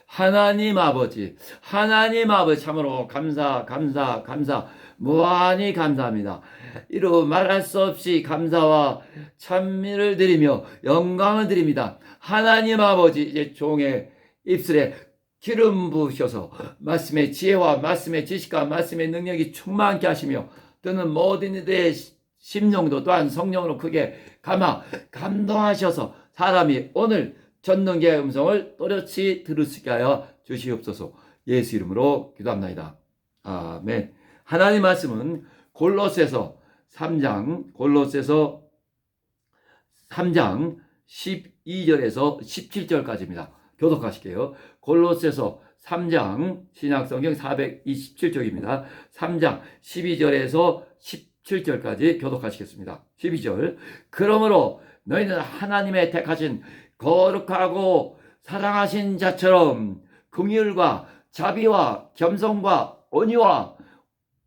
하나님 아버지, 하나님 아버지 참으로 감사, 감사, 감사, 무한히 감사합니다. 이루 말할 수 없이 감사와 찬미를 드리며 영광을 드립니다. 하나님 아버지, 이제 종의 입술에 기름 부으셔서 말씀의 지혜와 말씀의 지식과 말씀의 능력이 충만케 하시며 또는 모든 이들의 심령도 또한 성령으로 크게 감동하셔서 사람이 오늘 전능계의 음성을 또렷이 들을 수 있게 하여 주시옵소서. 예수 이름으로 기도합나이다. 아멘. 하나님 말씀은 골로새서 3장 12절에서 17절까지입니다. 교독하실게요. 골로새서 3장 신약성경 427쪽입니다. 3장 12절에서 17절까지 교독하시겠습니다. 12절. 그러므로 너희는 하나님의 택하신 거룩하고 사랑하신 자처럼 긍휼과 자비와 겸손과 온유와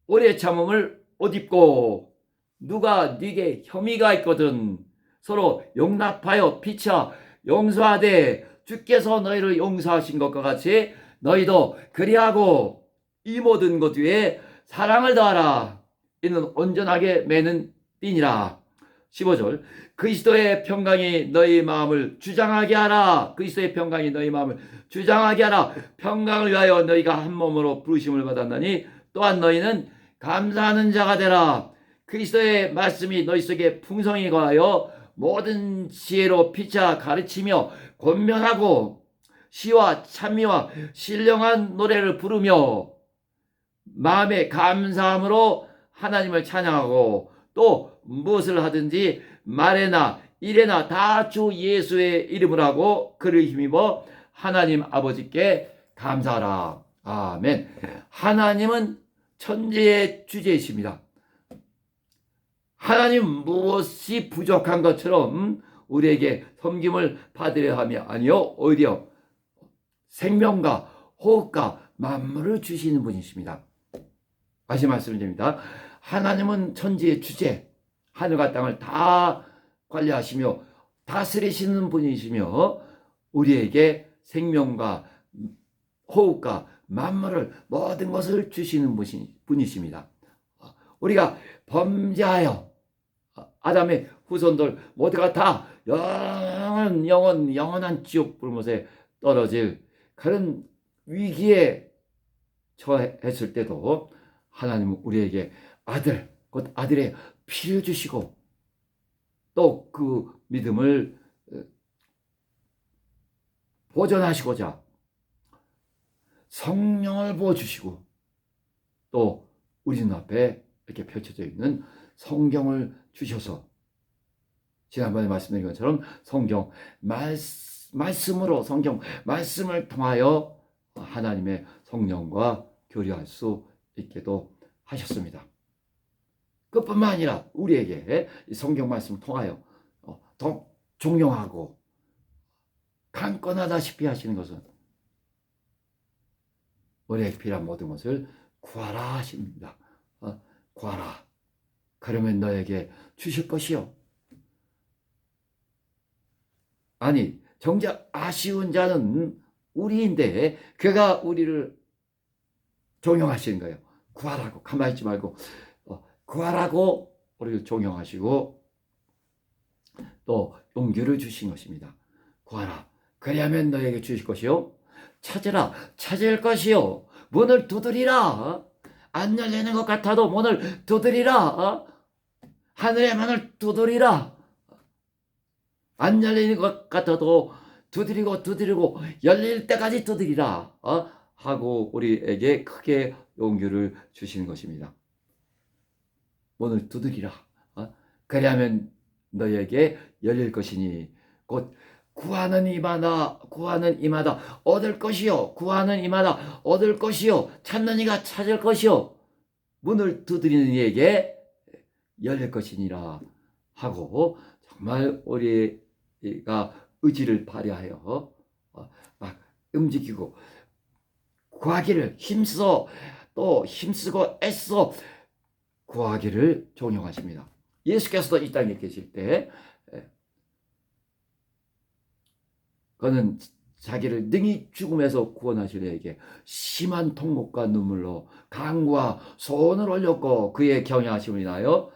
오래 참음을 옷 입고 누가 네게 혐의가 있거든 서로 용납하여 피차 용서하되 주께서 너희를 용서하신 것과 같이 너희도 그리하고 이 모든 것 위에 사랑을 더하라. 이는 온전하게 매는 띠니라. 15절. 그리스도의 평강이 너희 마음을 주장하게 하라. 그리스도의 평강이 너희 마음을 주장하게 하라. 평강을 위하여 너희가 한 몸으로 부르심을 받았나니 또한 너희는 감사하는 자가 되라. 그리스도의 말씀이 너희 속에 풍성히 거하여 모든 지혜로 피차 가르치며 권면하고 시와 찬미와 신령한 노래를 부르며 마음의 감사함으로 하나님을 찬양하고 또 무엇을 하든지 말에나 일에나 다 주 예수의 이름을 하고 그를 힘입어 하나님 아버지께 감사하라. 아멘. 하나님은 천지의 주제이십니다. 하나님 무엇이 부족한 것처럼 우리에게 섬김을 받으려 하며 아니요 오히려 생명과 호흡과 만물을 주시는 분이십니다. 다시 말씀드립니다. 하나님은 천지의 주제, 하늘과 땅을 다 관리하시며 다스리시는 분이시며 우리에게 생명과 호흡과 만물을 모든 것을 주시는 분이십니다. 우리가 범죄하여 아담의 후손들 모두가 다 영원한 지옥 불못에 떨어질 그런 위기에 처했을 때도 하나님은 우리에게 아들, 곧 아들의 피를 주시고 또 그 믿음을 보존하시고자 성령을 부어주시고 또 우리 눈앞에 이렇게 펼쳐져 있는 성경을 주셔서 지난번에 말씀드린 것처럼 성경 말씀으로 성경 말씀을 통하여 하나님의 성령과 교류할 수 있게도 하셨습니다. 그뿐만 아니라 우리에게 성경 말씀을 통하여 더 존경하고 강권하다시피 하시는 것은 우리에게 필요한 모든 것을 구하라 하십니다. 구하라. 그러면 너에게 주실 것이요. 아니 정작 아쉬운 자는 우리인데 그가 우리를 종용하시는 거예요. 구하라고 가만히 있지 말고 구하라고 우리를 종용하시고 또 용기를 주신 것입니다. 구하라. 그리하면 너에게 주실 것이요. 찾으라. 찾을 것이요. 문을 두드리라. 안 열리는 것 같아도 문을 두드리라. 하늘의 문을 두드리라. 안 열리는 것 같아도 두드리고 열릴 때까지 두드리라. 하고 우리에게 크게 용기를 주시는 것입니다. 문을 두드리라. 그리하면 너희에게 열릴 것이니 곧 구하는 이마다 얻을 것이요. 구하는 이마다 얻을 것이요. 찾는 이가 찾을 것이요. 문을 두드리는 이에게 열릴 것이니라 하고 정말 우리가 의지를 발휘하여 막 움직이고 구하기를 힘쓰고 애써 구하기를 종용하십니다. 예수께서도 이 땅에 계실 때 그는 자기를 능히 죽음에서 구원하시려에게 심한 통곡과 눈물로 강구와 소원을 올렸고 그의 경외하심을 인하여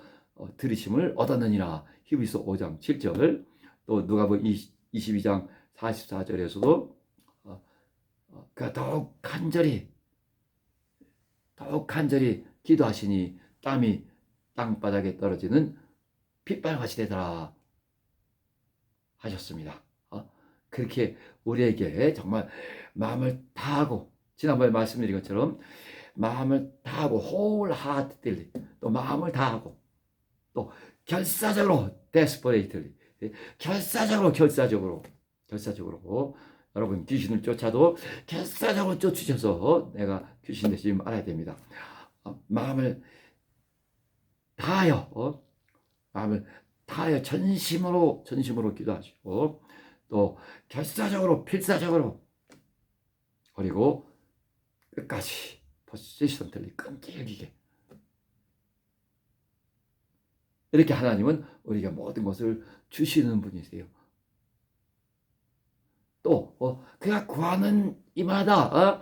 들으심을 얻었느니라. 히브리서 5장 7절, 또 누가복음 22장 44절에서도 그가 더욱 간절히 기도하시니 땀이 땅바닥에 떨어지는 핏발같이 되더라 하셨습니다. 그렇게 우리에게 정말 마음을 다하고, 지난번에 말씀드린 것처럼 마음을 다하고 wholeheartedly, 또 마음을 다하고, 또 결사적으로 desperately, 결사적으로 여러분 귀신을 쫓아도 결사적으로 쫓으셔서 내가 귀신 되지 말아야 됩니다. 마음을 다하여 전심으로 기도하시고, 또 결사적으로 필사적으로, 그리고 끝까지 persistently 끈질기게, 이렇게 하나님은 우리에게 모든 것을 주시는 분이세요. 또 그가 구하는 이마다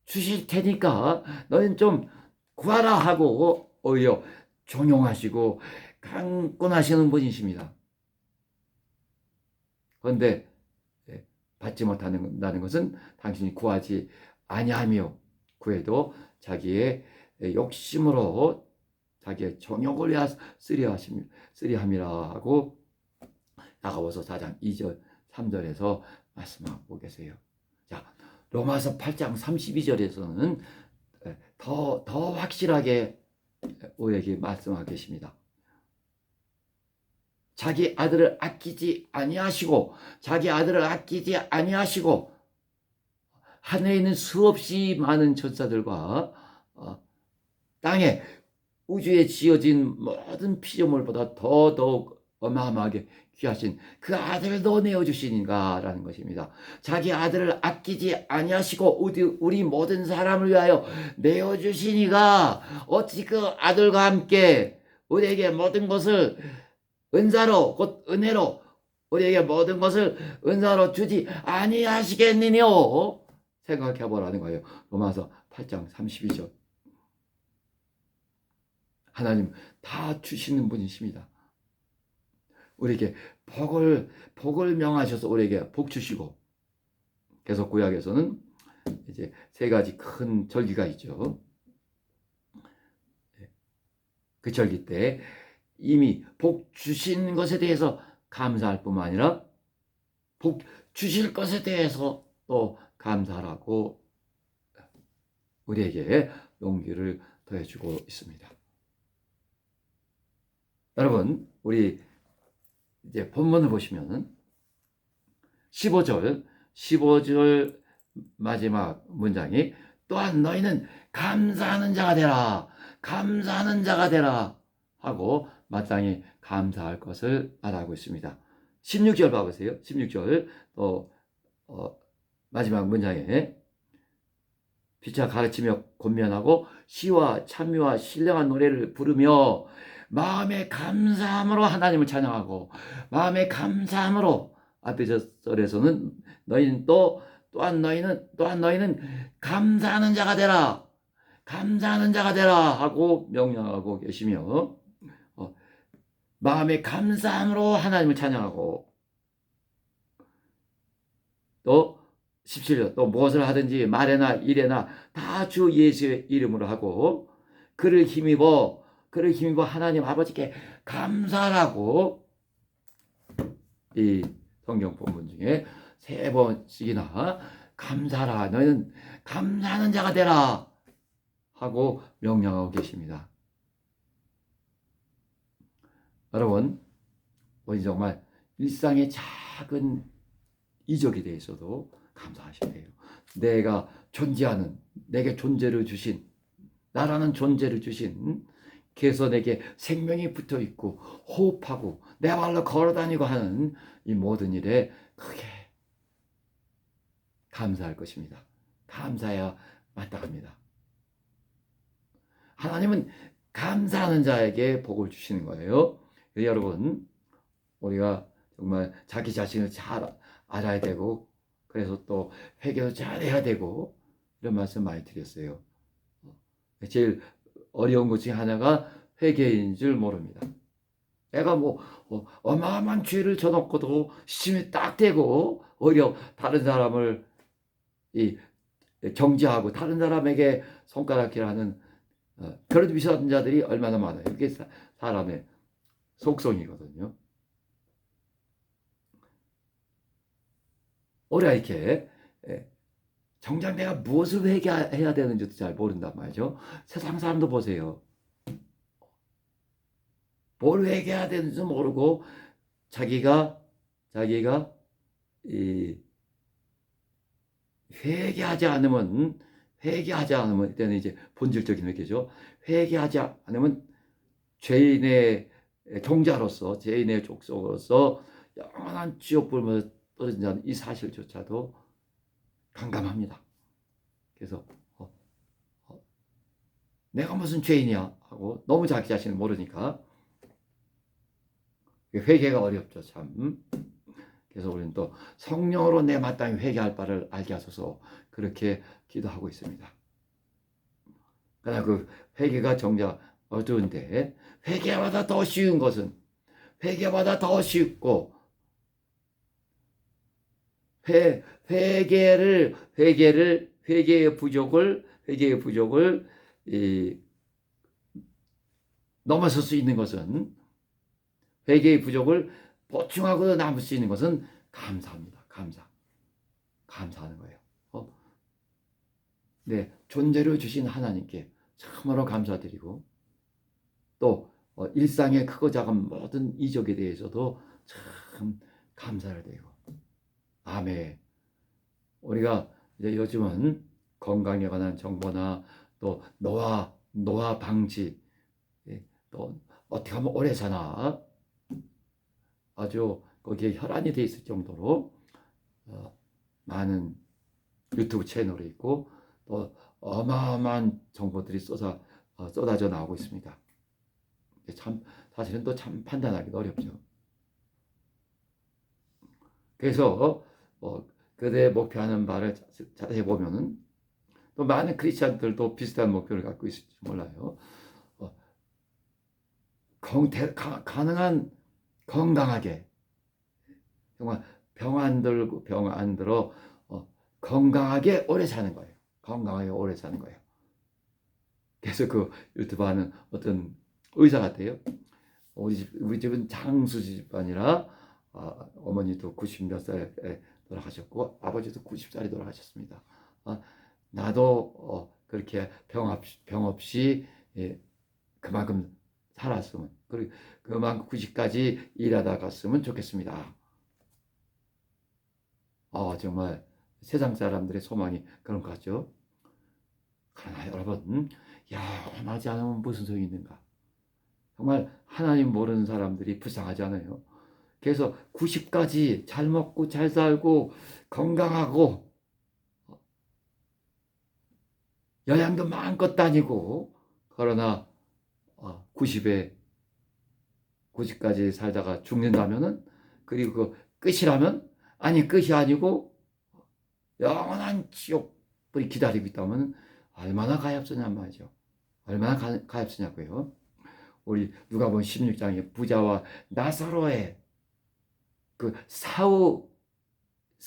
주실 테니까 너희는 좀 구하라 하고 오히려 종용하시고 강권하시는 분이십니다. 그런데 받지 못한다는 것은 당신이 구하지 아니하며 구해도 자기의 욕심으로 자기의 정욕을 쓰리함이라 하고 야고보서 4장 2절 3절에서 말씀하고 계세요. 자, 로마서 8장 32절에서는 더 확실하게 우리에게 말씀하고 계십니다. 자기 아들을 아끼지 아니하시고 하늘에 있는 수없이 많은 천사들과 땅에 우주에 지어진 모든 피조물보다 더더욱 어마어마하게 귀하신 그 아들도 내어주시니까라는 것입니다. 자기 아들을 아끼지 아니하시고 우리 모든 사람을 위하여 내어주시니까 어찌 그 아들과 함께 우리에게 모든 것을 은사로, 곧 은혜로 우리에게 모든 것을 은사로 주지 아니하시겠느뇨 생각해 보라는 거예요. 로마서 8장 32절. 하나님 다 주시는 분이십니다. 우리에게 복을 명하셔서 우리에게 복 주시고, 계속 구약에서는 이제 세 가지 큰 절기가 있죠. 그 절기 때 이미 복 주신 것에 대해서 감사할 뿐만 아니라 복 주실 것에 대해서 또 감사하라고 우리에게 용기를 더해주고 있습니다. 여러분, 우리 이제 본문을 보시면 15절 마지막 문장이 또한 너희는 감사하는 자가 되라 하고 마땅히 감사할 것을 말하고 있습니다. 16절 봐보세요. 16절 마지막 문장에 피차 가르치며 권면하고 시와 찬미와 신령한 노래를 부르며 마음의 감사함으로 하나님을 찬양하고, 마음의 감사함으로, 앞에 절에서는 너희는 또한 너희는 감사하는 자가 되라 하고 명령하고 계시며, 마음의 감사함으로 하나님을 찬양하고, 또 17절, 또 무엇을 하든지 말에나 일에나 다 주 예수의 이름으로 하고 그를 힘입어 하나님 아버지께 감사하라고 이 성경 본문 중에 3번씩이나 감사하라, 너희는 감사하는 자가 되라 하고 명령하고 계십니다. 여러분, 우리 정말 일상의 작은 이적에 대해서도 감사하셔야 돼요. 내가 존재하는, 내게 존재를 주신, 나라는 존재를 주신, 그래서 내게 생명이 붙어 있고 호흡하고 내 발로 걸어다니고 하는 이 모든 일에 크게 감사할 것입니다. 감사해야 마땅합니다. 하나님은 감사하는 자에게 복을 주시는 거예요. 여러분, 우리가 정말 자기 자신을 잘 알아야 되고 그래서 또 회개도 잘해야 되고 이런 말씀 많이 드렸어요. 제일 어려운 것 중에 하나가 회개인 줄 모릅니다. 내가 뭐 어마어마한 죄를 져놓고도 시침이 딱 되고 오히려 다른 사람을 이 정죄하고 다른 사람에게 손가락질하는 그런 위선자들이 얼마나 많아요. 이게 사람의 속성이거든요. 오히려 이렇게 정작 내가 무엇을 회개해야 되는지도 잘 모른단 말이죠. 세상 사람도 보세요. 뭘 회개해야 되는지 모르고 자기가 이 회개하지 않으면 이때는 이제 본질적인 회개죠. 회개하지 않으면 죄인의 종자로서 죄인의 족속으로서 영원한 지옥불문에 떨어진다는 이 사실조차도 강감합니다. 그래서 내가 무슨 죄인이야 하고 너무 자기 자신을 모르니까 회개가 어렵죠, 참. 그래서 우리는 또 성령으로 내 마땅히 회개할 바를 알게 하소서 그렇게 기도하고 있습니다. 그러나 그 회개가 정작 어두운데 회개보다 더 쉬운 것은 회개보다 더 쉽고 회개의 부족을 넘어설 수 있는 것은 회개의 부족을 보충하고 남을 수 있는 것은 감사합니다. 감사하는 거예요. 네, 존재를 주신 하나님께 참으로 감사드리고 또 일상의 크고 작은 모든 이적에 대해서도 참 감사를 드리고 아멘. 우리가 이제 요즘은 건강에 관한 정보나 또 노화 방지 또 어떻게 하면 오래 사나 아주 거기에 혈안이 돼 있을 정도로 많은 유튜브 채널이 있고 또 어마어마한 정보들이 쏟아져 나오고 있습니다. 참 사실은 또 참 판단하기도 어렵죠. 그래서 그들의 목표하는 바를 자세히 보면은 또 많은 크리스찬들도 비슷한 목표를 갖고 있을지 몰라요. 가능한 건강하게 정말 병 안 들어 건강하게 오래 사는 거예요. 그래서 그 유튜브 하는 어떤 의사 같아요. 우리 집은 장수 집안이라 어머니도 90몇 살에 돌아가셨고 아버지도 90살에 돌아가셨습니다. 나도 그렇게 병 없이 그만큼 살았으면 그리고 그만큼 90까지 일하다 갔으면 좋겠습니다. 정말 세상 사람들의 소망이 그런 것 같죠. 그러나 여러분 영원하지 않으면 무슨 소용이 있는가. 정말 하나님 모르는 사람들이 불쌍하지 않아요. 그래서 90까지 잘 먹고 잘 살고 건강하고 여행도 마음껏 다니고 그러나 90까지 살다가 죽는다면은 그리고 그 끝이라면 아니 끝이 아니고 영원한 지옥불이 기다리고 있다면 얼마나 가엾으냔 말이죠. 얼마나 가엾으냐고요. 우리 누가복음 16장에 부자와 나사로의 그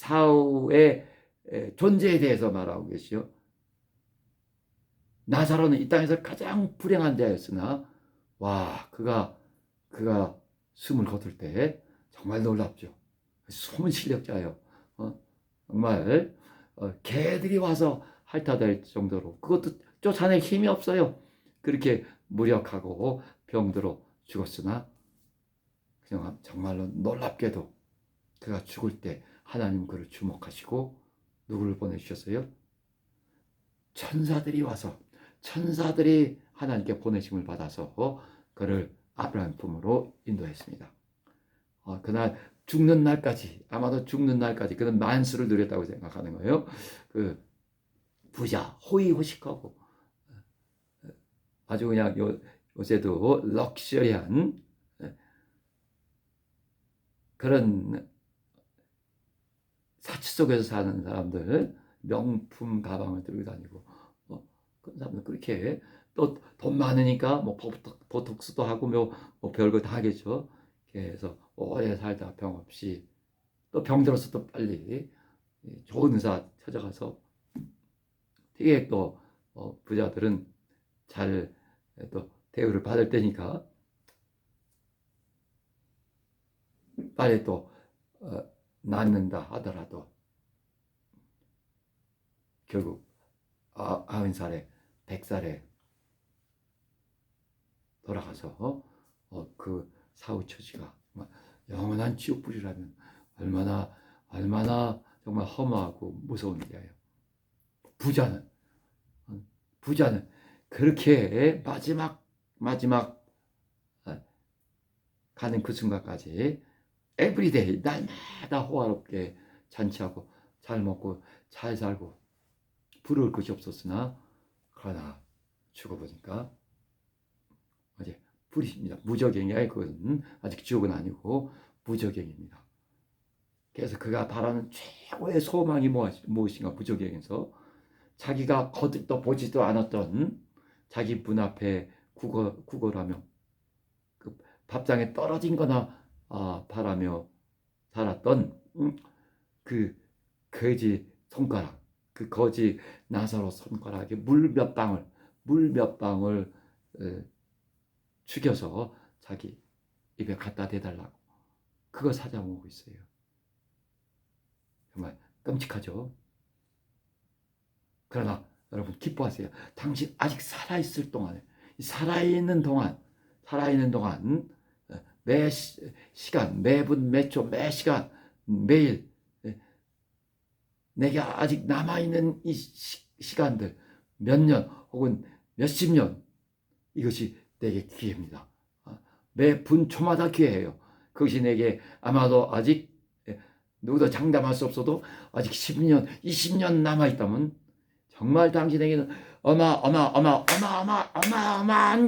사후의 존재에 대해서 말하고 계시죠. 나사로는 이 땅에서 가장 불행한 자였으나 그가 숨을 거둘 때 정말 놀랍죠. 숨은 실력자예요. 정말 개들이 와서 핥아댈 정도로 그것도 쫓아낼 힘이 없어요. 그렇게 무력하고 병들어 죽었으나 정말로 놀랍게도 그가 죽을 때 하나님 그를 주목하시고 누구를 보내주셨어요? 천사들이 하나님께 보내심을 받아서 그를 아브라함 품으로 인도했습니다. 그날 죽는 날까지 아마도 죽는 날까지 그는 만수를 누렸다고 생각하는 거예요. 그 부자 호의호식하고 아주 그냥 요새도 럭셔리한 그런 사치 속에서 사는 사람들, 명품 가방을 들고 다니고, 그런 사람들 그렇게 또 돈 많으니까 뭐 보톡스도 하고 뭐 별거 다 하겠죠. 그래서 오래 살다 병 없이 또 병 들어서 또 빨리 좋은 의사 찾아가서 되게 또 부자들은 잘 또 대우를 받을 때니까 빨리 또 낫는다 하더라도 결국 90살에 100살에 돌아가서 그 사후처지가 영원한 지옥불이라면 얼마나 정말 허무하고 무서운 일이에요. 부자는 그렇게 마지막 가는 그 순간까지 에브리데이 날마다 호화롭게 잔치하고 잘 먹고 잘 살고 부러울 것이 없었으나 그러나 죽어보니까 어제 불이십니다. 무저갱이야. 그것은 아직 지옥은 아니고 무저갱입니다. 그래서 그가 바라는 최고의 소망이 무엇인가? 무저갱에서 자기가 거듭도 보지도 않았던 자기 문 앞에 구걸하며 그 밥상에 떨어진 거나 바라며 살았던 그 거지 손가락, 그 거지 나사로 손가락에 물 몇 방울 죽여서 자기 입에 갖다 대달라고 그거 찾아오고 있어요. 정말 끔찍하죠. 그러나 여러분 기뻐하세요. 당신 아직 살아있을 동안에 살아있는 동안 매 시간, 매분, 매초, 매 시간, 매일 내게 아직 남아있는 이 시간들 몇 년 혹은 몇십 년 이것이 내게 기회입니다. 매 분초마다 기회예요. 그것이 내게 아마도 아직 누구도 장담할 수 없어도 아직 10년, 20년 남아있다면 정말 당신에게는 어마어마한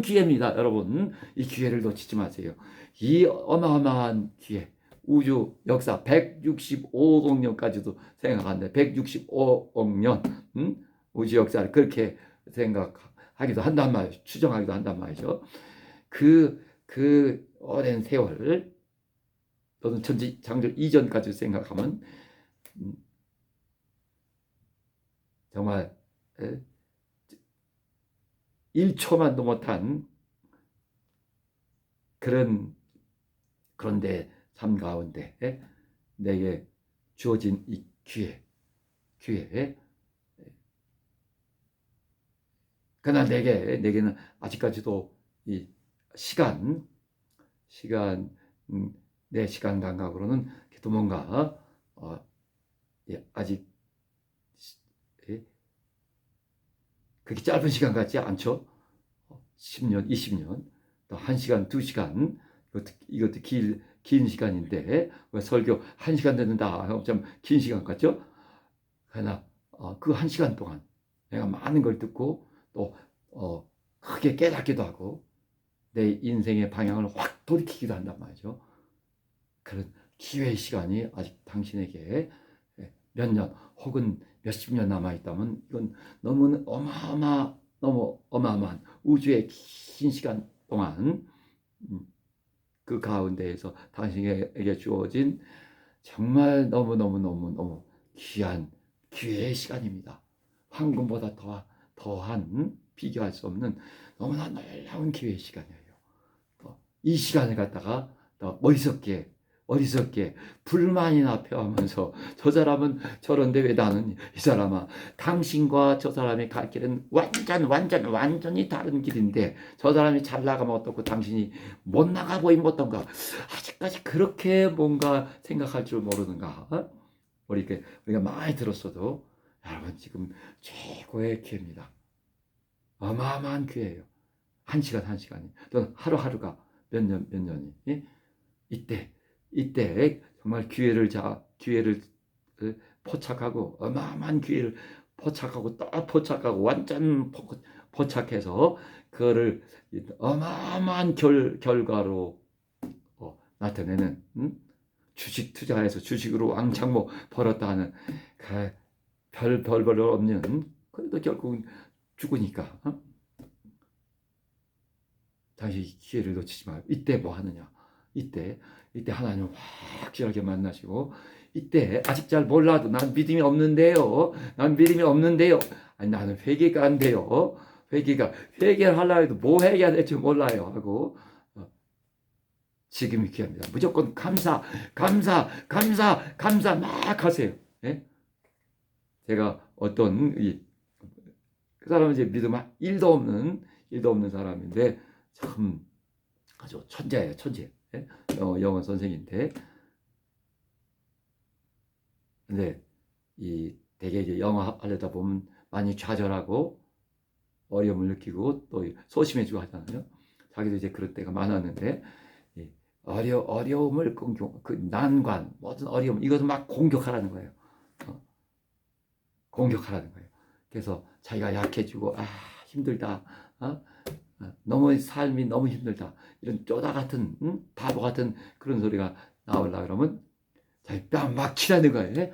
기회입니다. 여러분 이 기회를 놓치지 마세요. 이 어마어마한 기회 우주 역사 165억 년까지도 생각하는데 165억 년 우주 역사를 그렇게 생각하기도 한단 말이죠. 추정하기도 한단 말이죠. 그 오랜 세월 또는 천지창조 이전까지 생각하면 정말 1초만도 못한 그런데 삶 가운데 내게 주어진 이 기회 그러나 내게는 아직까지도 이 시간 내 시간 감각으로는 또 뭔가 아직 그렇게 짧은 시간 같지 않죠? 10년, 20년, 또 1시간, 2시간 이것도 긴 시간인데 설교 1시간 듣는다 좀 긴 시간 같죠? 그러나 그 1시간 동안 내가 많은 걸 듣고 또 크게 깨닫기도 하고 내 인생의 방향을 확 돌이키기도 한단 말이죠. 그런 기회의 시간이 아직 당신에게 몇 년 혹은 몇십 년 남아있다면 이건 너무 어마어마한 우주의 긴 시간 동안 그 가운데에서 당신에게 주어진 정말 너무 귀한 기회의 시간입니다. 황금보다 더한 비교할 수 없는 너무나 놀라운 기회의 시간이에요. 이 시간을 갖다가 더 어리석게 불만이나 표하면서 저 사람은 저런데 왜 나는 이 사람아 당신과 저 사람이 갈 길은 완전히 다른 길인데 저 사람이 잘 나가면 어떻고 당신이 못 나가 보이면 어떤가 아직까지 그렇게 뭔가 생각할 줄 모르는가 우리가 많이 들었어도 여러분 지금 최고의 기회입니다. 어마어마한 기회예요. 한 시간이 또는 하루가 몇 년이 이때 정말 기회를 포착하고 어마어마한 기회를 포착하고 또 포착하고 완전 포착해서 그거를 어마어마한 결과로 나타내는 주식 투자해서 주식으로 왕창 뭐 벌었다 하는 별 없는, 그래도 결국은 죽으니까. 당신 기회를 놓치지 마요. 이때 뭐 하느냐? 이때 하나님을 확실하게 만나시고, 이때 아직 잘 몰라도 난 믿음이 없는데요. 난 믿음이 없는데요. 아니, 나는 회개가 안 돼요. 회개를 하려고 해도 뭐 회개해야 될지 몰라요. 하고 지금이 기회입니다. 무조건 감사 막 하세요. 예? 제가 어떤 그 사람은 이제 믿음 1도 없는 사람인데 참 아주 천재예요, 천재. 예? 영어 선생인데, 근데 되게 이제 영어 하려다 보면 많이 좌절하고 어려움을 느끼고 또 소심해지고 하잖아요. 자기도 이제 그럴 때가 많았는데, 어려움을 그 난관, 모든 어려움, 이것을 막 공격하라는 거예요. 공격하라는 거예요. 그래서 자기가 약해지고, 힘들다, 너무 삶이 너무 힘들다, 이런 쪼다 같은, 바보 같은 그런 소리가 나오려고 그러면 자기 뺨 막 치라는 거예요.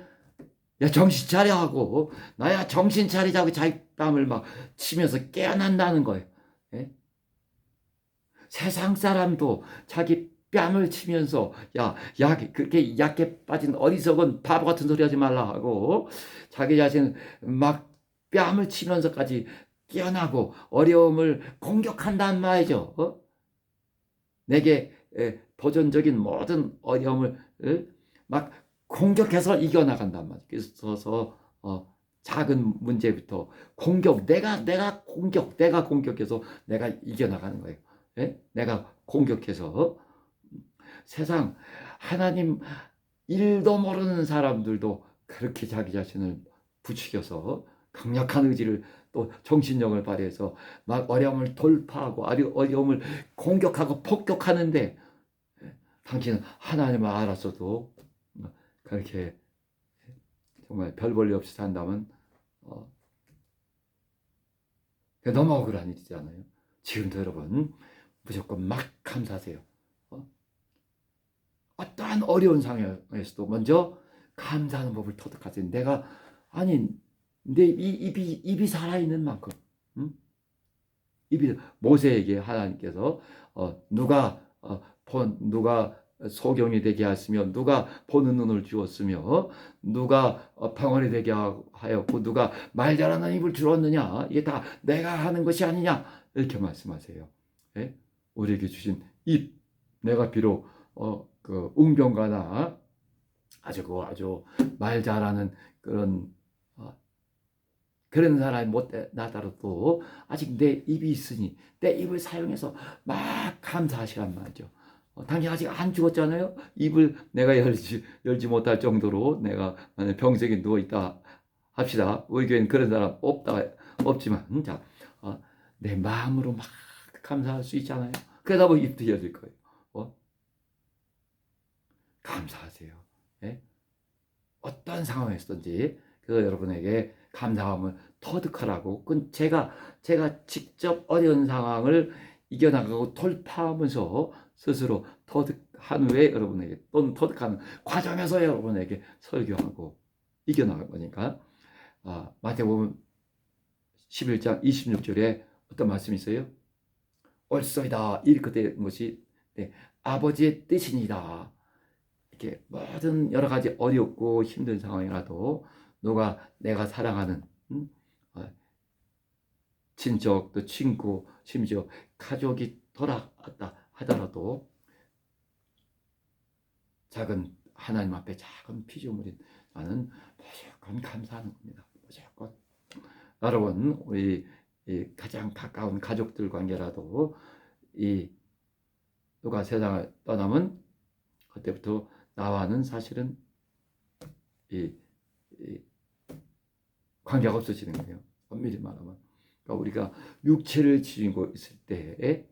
야, 정신 차려 하고, 나야 정신 차리자고 자기 뺨을 막 치면서 깨어난다는 거예요. 예? 세상 사람도 자기 뺨을 치면서, 그렇게 약해 빠진 어리석은 바보 같은 소리 하지 말라 하고, 자기 자신 막 뺨을 치면서까지 깨어나고 어려움을 공격한단 말이죠. 내게 도전적인 모든 어려움을 막 공격해서 이겨나간단 말이에요. 그래서 작은 문제부터 내가 공격해서 내가 이겨나가는 거예요. 예? 내가 공격해서. 세상 하나님 일도 모르는 사람들도 그렇게 자기 자신을 부추겨서 강력한 의지를, 또 정신력을 발휘해서 막 어려움을 돌파하고 어려움을 공격하고 폭격하는데, 당신은 하나님을 알았어도 그렇게 정말 별 볼 일 없이 산다면 너무 억울한 일이잖아요. 지금도 여러분 무조건 막 감사하세요. 어떠한 어려운 상황에서도 먼저 감사하는 법을 터득하세요. 내 입이 살아있는 만큼, 모세에게 하나님께서 누가 소경이 되게 하였으며, 누가 보는 눈을 주었으며, 누가 병원이 되게 하였고, 누가 말 잘하는 입을 주었느냐, 이게 다 내가 하는 것이 아니냐, 이렇게 말씀하세요. 예? 우리에게 주신 입, 내가 비록 그 웅변가나 아주 말 잘하는 그런 사람이 못 나더라도 아직 내 입이 있으니 내 입을 사용해서 막 감사하시란 말이죠. 당신 아직 안 죽었잖아요. 입을 내가 열지 못할 정도로 내가 병석에 누워 있다 합시다. 우리 교회는 그런 사람 없지만, 자, 내 마음으로 막 감사할 수 있잖아요. 그러다 보면 입도 열릴 거예요. 감사하세요. 예? 어떤 상황에서든지. 그래서 여러분에게 감사함을 터득하라고, 제가 직접 어려운 상황을 이겨나가고 돌파하면서 스스로 터득한 후에 여러분에게, 또는 터득하는 과정에서 여러분에게 설교하고 이겨나갈 거니까. 마태복음 11장 26절에 어떤 말씀이 있어요? 옳소이다, 이렇게 된 것이 아버지의 뜻이니다. 이렇게 모든 여러 가지 어렵고 힘든 상황이라도 내가 사랑하는 친척, 또 친구, 심지어 가족이 돌아왔다 하더라도 하나님 앞에 작은 피조물인 나는 무조건 감사하는 겁니다. 무조건. 여러분, 우리 가장 가까운 가족들 관계라도 누가 세상을 떠나면 그때부터 나와는 사실은 관계가 없어지는 거예요. 엄밀히 말하면. 그러니까 우리가 육체를 지니고 있을 때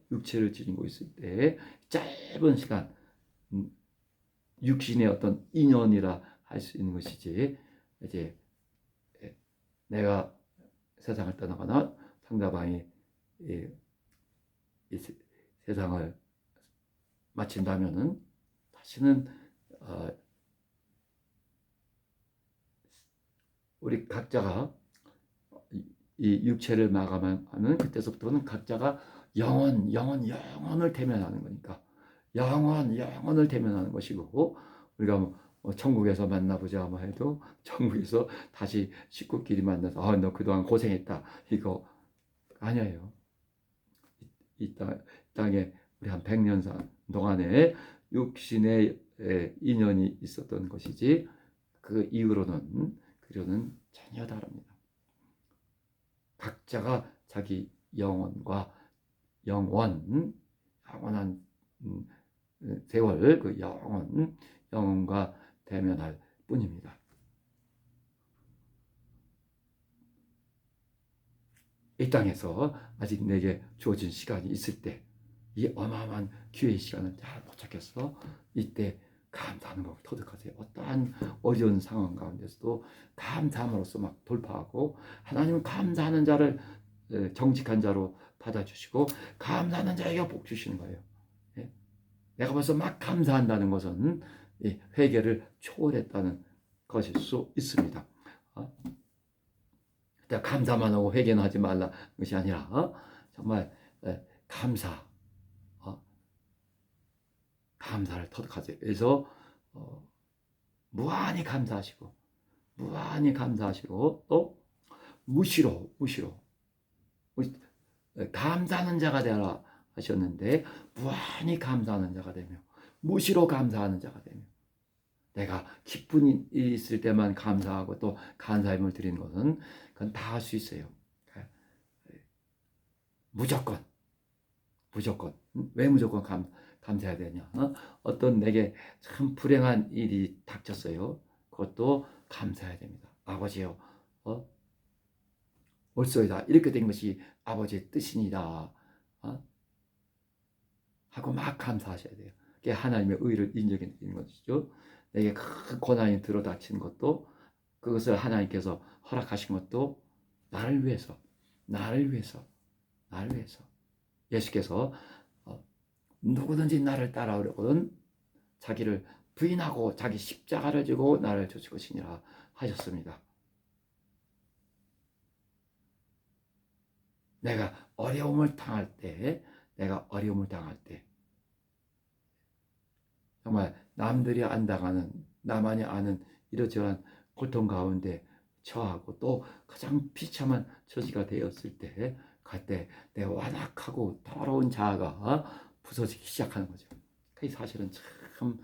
짧은 시간, 육신의 어떤 인연이라 할 수 있는 것이지, 이제 내가 세상을 떠나거나 상대방이 세상을 마친다면은 다시는 어, 우리 각자가 이 육체를 마감하는 그때서부터는 각자가 영혼을 대면하는 거니까 영혼을 대면하는 것이고 우리가 뭐 천국에서 만나보자 뭐 해도 천국에서 다시 식구끼리 만나서 너 그동안 고생했다 이거 아니에요. 이 땅에 우리 한 100년 동안에 육신의 인연이 있었던 것이지 그 이후로는 전혀 다릅니다. 각자가 자기 영혼과 영원한 세월 그 영혼과 대면할 뿐입니다. 이 땅에서 아직 내게 주어진 시간이 있을 때 이 어마어마한 기회의 시간을 잘 못 찾겠어. 이때 감사하는 거 터득하세요. 어떠한 어려운 상황 가운데서도 감사함으로써 막 돌파하고 하나님은 감사하는 자를 정직한 자로 받아주시고 감사하는 자에게 복 주시는 거예요. 내가 벌써 막 감사한다는 것은 회개를 초월했다는 것일 수 있습니다. 감사만 하고 회개는 하지 말라 것이 아니라 정말 감사를 터득하세요. 그래서 무한히 감사하시고 또 무시로 감사하는 자가 되라 하셨는데 무한히 감사하는 자가 되며 무시로 감사하는 자가 되며 내가 기쁨이 있을 때만 감사하고 또 감사함을 드리는 것은 그건 다 할 수 있어요. 무조건 왜 무조건 감사해야 되냐? 어떤 내게 참 불행한 일이 닥쳤어요. 그것도 감사해야 됩니다. 아버지요, 옳소이다. 이렇게 된 것이 아버지의 뜻이니다. 하고 막 감사하셔야 돼요. 그게 하나님의 의를 인정해 드리는 것이죠. 내게 큰 고난이 들어닥치는 것도 그것을 하나님께서 허락하신 것도 나를 위해서 예수께서 누구든지 나를 따라오려거든 자기를 부인하고 자기 십자가를 지고 나를 쫓을 것이니라 하셨습니다. 내가 어려움을 당할 때 정말 남들이 안 당하는 나만이 아는 이러저러한 고통 가운데 처하고 또 가장 비참한 처지가 되었을 때 그때 내 완악하고 더러운 자아가 부서지기 시작하는 거죠. 그게 사실은 참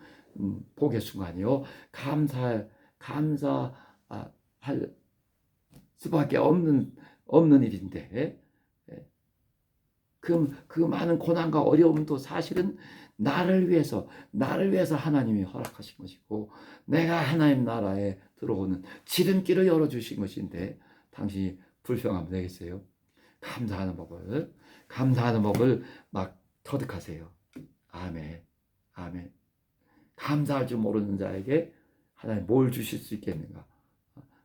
복의 순간이요. 감사할 수밖에 없는 일인데 그 많은 고난과 어려움도 사실은 나를 위해서 하나님이 허락하신 것이고 내가 하나님 나라에 들어오는 지름길을 열어주신 것인데 당신이 불평하면 되겠어요? 감사하는 법을 막 터득하세요. 아멘. 감사할 줄 모르는 자에게 하나님 뭘 주실 수 있겠는가?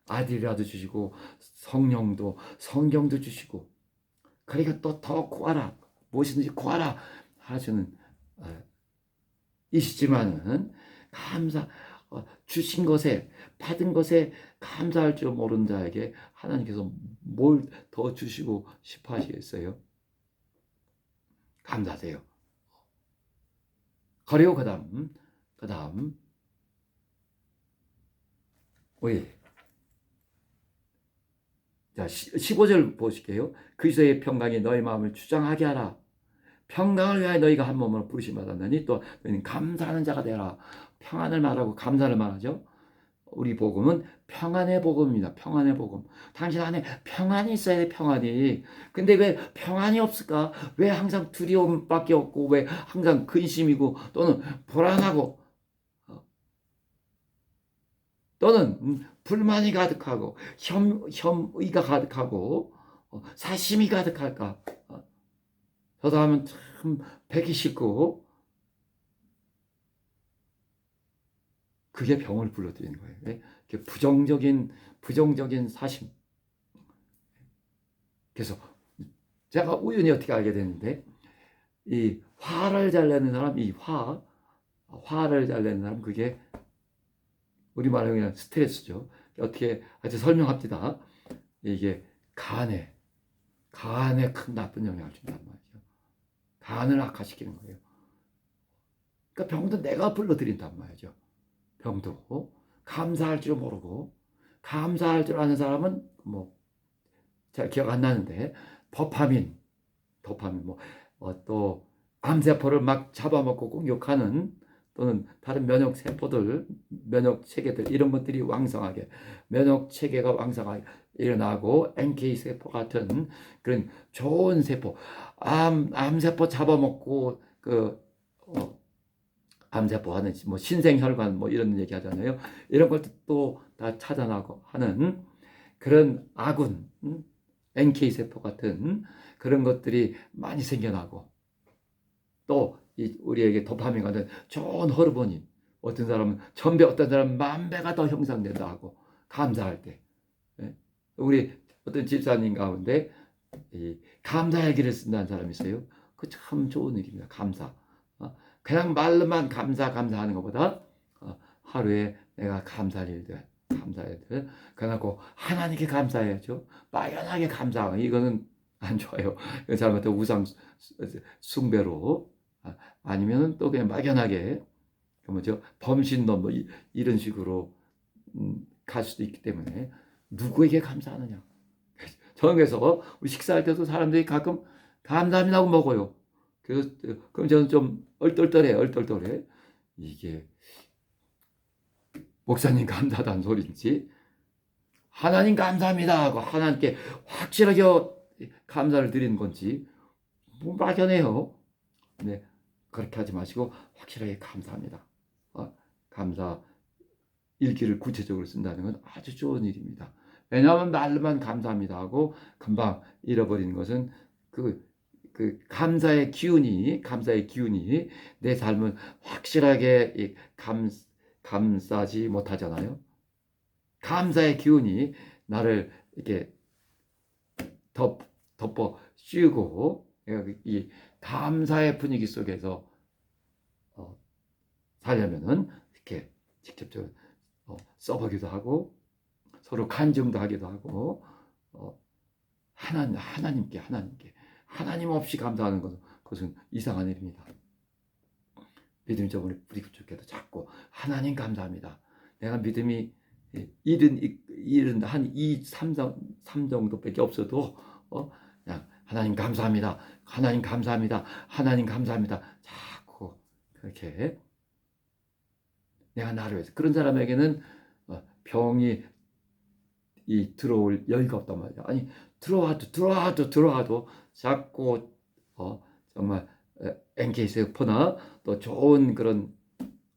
아들이라도 주시고 성경도 주시고 그러니까 또 더 구하라 무엇이든지 구하라 하시는 이시지만은 주신 것에 받은 것에 감사할 줄 모르는 자에게 하나님께서 뭘 더 주시고 싶어 하시겠어요? 감사하세요. 그리고 그 다음 왜? 자 15절 보실게요. 그리스도의 평강이 너희 마음을 주장하게 하라. 평강을 위하여 너희가 한 몸으로 부르심 받았느니 또 너희는 감사하는 자가 되라. 평안을 말하고 감사를 말하죠. 우리 복음은 평안의 복음입니다. 평안의 복음. 당신 안에 평안이 있어야 돼. 평안이. 근데 왜 평안이 없을까? 왜 항상 두려움밖에 없고 왜 항상 근심이고 또는 불안하고 또는 불만이 가득하고 혐의가 가득하고 사심이 가득할까? 저도 하면 참 배기 싫고 그게 병을 불러들이는 거예요. 부정적인 사심. 그래서 제가 우연히 어떻게 알게 됐는데 이 화를 잘 내는 사람, 화를 잘 내는 사람 그게 우리말로 그냥 스트레스죠. 어떻게 아주 설명합니다. 이게 간에 큰 나쁜 영향을 준단 말이죠. 간을 악화시키는 거예요. 그러니까 병도 내가 불러들인단 말이죠. 병도 감사할 줄 모르고, 감사할 줄 아는 사람은 뭐 잘 기억 안 나는데, 도파민 뭐 또 암세포를 막 잡아먹고 공격하는, 또는 다른 면역 세포들, 면역 체계들, 이런 것들이 왕성하게, 면역 체계가 왕성하게 일어나고, NK 세포 같은 그런 좋은 세포, 암세포 잡아먹고 암세포 하는 뭐 신생혈관 뭐 이런 얘기 하잖아요. 이런 것도 다 차단하고 하는 그런 아군, NK 세포 같은 그런 것들이 많이 생겨나고, 또 우리에게 도파민 같은 좋은 호르몬이, 어떤 사람은 1000배, 어떤 사람은 10,000배가 더 형성된다 하고, 감사할 때. 예? 우리 어떤 집사님 가운데 이 감사일기를 쓴다는 사람이 있어요. 그 참 좋은 일입니다. 감사. 그냥 말로만 감사하는 것보다 하루에 내가 감사할 일들, 그래갖고 하나님께 감사해야죠. 막연하게 감사하고, 이거는 안 좋아요. 잘못하면 우상 숭배로, 아니면 또 그냥 막연하게 뭐죠, 범신론 뭐 이런 식으로 갈 수도 있기 때문에, 누구에게 감사하느냐. 저는 그래서 우리 식사할 때도 사람들이 가끔 감사합니다 하고 먹어요. 그래서 그럼 저는 좀 얼떨떨해. 이게 목사님 감사하다는 소리인지, 하나님 감사합니다 하고 하나님께 확실하게 감사를 드리는 건지, 뭐 막연해요. 네, 그렇게 하지 마시고 확실하게 감사합니다. 감사 일기를 구체적으로 쓴다는 건 아주 좋은 일입니다. 왜냐하면 말로만 감사합니다 하고 금방 잃어버리는 것은 그 감사의 기운이 내 삶을 확실하게 감싸지 못하잖아요. 감사의 기운이 나를 이렇게 덮어 씌우고, 이 감사의 분위기 속에서 살려면은 이렇게 직접적으로 써보기도 하고, 서로 간증도 하기도 하고, 하나님께 하나님 없이 감사하는 그것은 이상한 일입니다. 믿음이 저번에 우리 부족해도 자꾸 하나님 감사합니다. 내가 믿음이 1은 한 2, 3 정도밖에 없어도 그냥 하나님 감사합니다. 하나님 감사합니다. 하나님 감사합니다. 자꾸 그렇게 내가 나를 위해서, 그런 사람에게는 병이 들어올 여유가 없단 말이야. 아니, 들어와도 자꾸 정말 NK 세포나 또 좋은 그런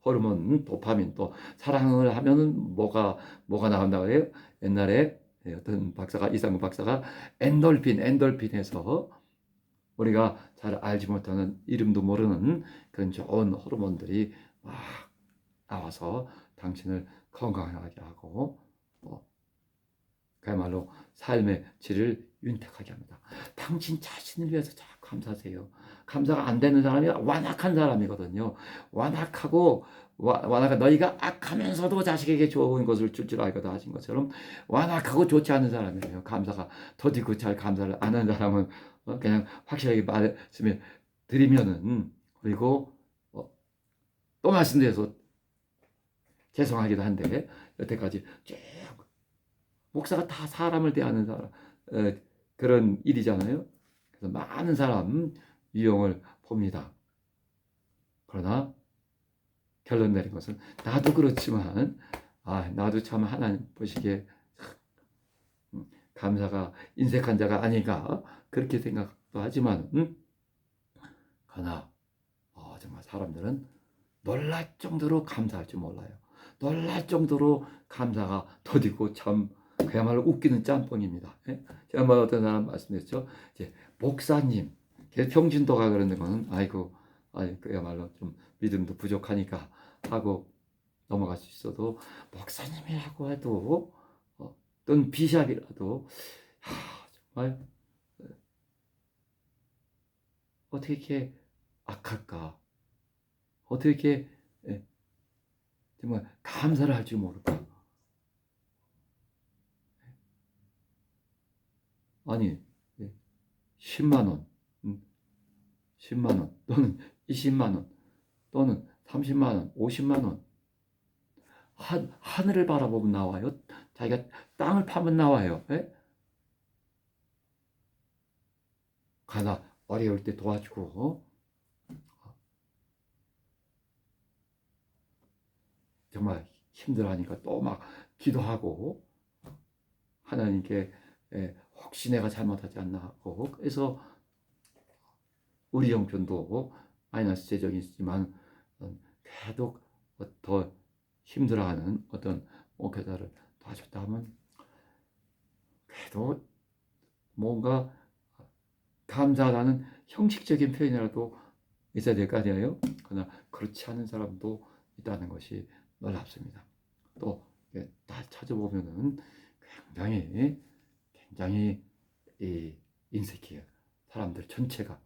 호르몬 도파민, 또 사랑을 하면은 뭐가 나온다고 해요? 옛날에 어떤 박사가, 이상근 박사가 엔돌핀에서, 우리가 잘 알지 못하는, 이름도 모르는 그런 좋은 호르몬들이 막 나와서 당신을 건강하게 하고, 그야말로 삶의 질을 윤택하게 합니다. 당신 자신을 위해서 자꾸 감사하세요. 감사가 안 되는 사람이 완악한 사람이거든요. 완악하고 너희가 악하면서도 자식에게 좋은 것을 줄 알거다 하신 것처럼, 완악하고 좋지 않은 사람이에요. 감사가 더디고 잘 감사를 안 하는 사람은 그냥 확실하게 말씀을 드리면은, 그리고 또 말씀드려서 죄송하기도 한데, 여태까지 쭉 목사가 다 사람을 대하는 사람, 그런 일이잖아요. 그래서 많은 사람 유형을 봅니다. 그러나 결론 내린 것은, 나도 그렇지만 나도 참 하나님 보시기에 감사가 인색한 자가 아닌가, 그렇게 생각도 하지만, 그러나 정말 사람들은 놀랄 정도로 감사할 줄 몰라요. 놀랄 정도로 감사가 더디고 참 그야말로 웃기는 짬뽕입니다. 제가 어떤 사람 말씀드렸죠. 이제 목사님, 평신도가 그러는 거는 그야말로 좀 믿음도 부족하니까 하고 넘어갈 수 있어도, 목사님이라고 해도 또는 비샵이라도 정말 어떻게 이렇게 악할까? 어떻게 이렇게 정말 감사를 할 줄 모를까? 아니, 10만 원, 10만 원 또는 20만 원 또는 30만 원, 50만 원 하늘을 바라보면 나와요. 자기가 땅을 파면 나와요. 예? 가나 어려울 때 도와주고 정말 힘들어하니까 또 막 기도하고 하나님께 혹시 내가 잘못하지 않나 하고 그래서 우리 형편도 마이너스 재정이 있지만 계속 더 힘들어하는 어떤 목회자를 도와줬다 하면 그래도 뭔가 감사하다는 형식적인 표현이라도 있어야 될 거 아니에요? 그러나 그렇지 않은 사람도 있다는 것이 놀랍습니다. 또 다 찾아보면은 굉장히 이 인세키에 사람들 전체가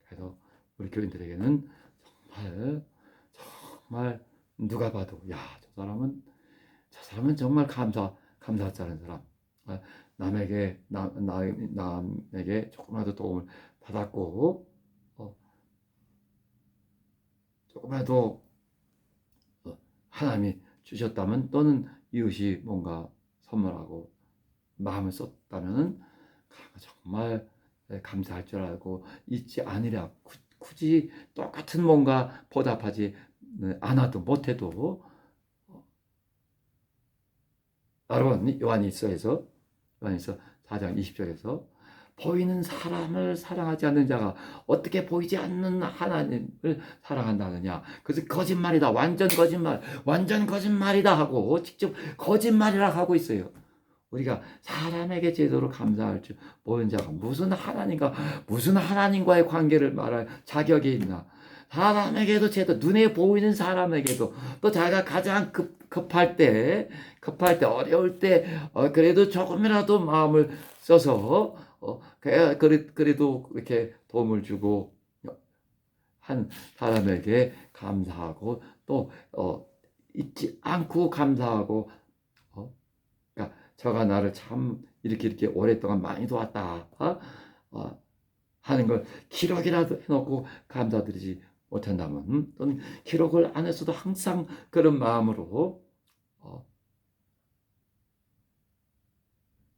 그래서 우리 교인들에게는 정말 누가 봐도 야, 저 사람은 정말 감사하지 않은 사람. 남에게 조금이라도 도움을 받았고 조금이라도 하나님이 주셨다면 또는 이웃이 뭔가 선물하고 마음을 썼다면 정말 감사할 줄 알고 잊지 않으랴. 굳이 똑같은 뭔가 보답하지 않아도 못해도 여러분 요한일서에서 4장 20절에서 보이는 사람을 사랑하지 않는 자가 어떻게 보이지 않는 하나님을 사랑한다느냐. 그래서 거짓말이다. 완전 거짓말이다 하고 직접 거짓말이라 하고 있어요. 우리가 사람에게 제대로 감사할 줄 모르는 자가 무슨 하나님과의 관계를 말할 자격이 있나. 사람에게도 제대로 눈에 보이는 사람에게도 또 자기가 가장 급할 때 어려울 때 그래도 조금이라도 마음을 써서 그래도 이렇게 도움을 주고 한 사람에게 감사하고 또 잊지 않고 감사하고 그러니까 저가 나를 참 이렇게 오랫동안 많이 도왔다 하는 걸 기록이라도 해놓고 감사드리지 못한다면 또는 기록을 안 했어도 항상 그런 마음으로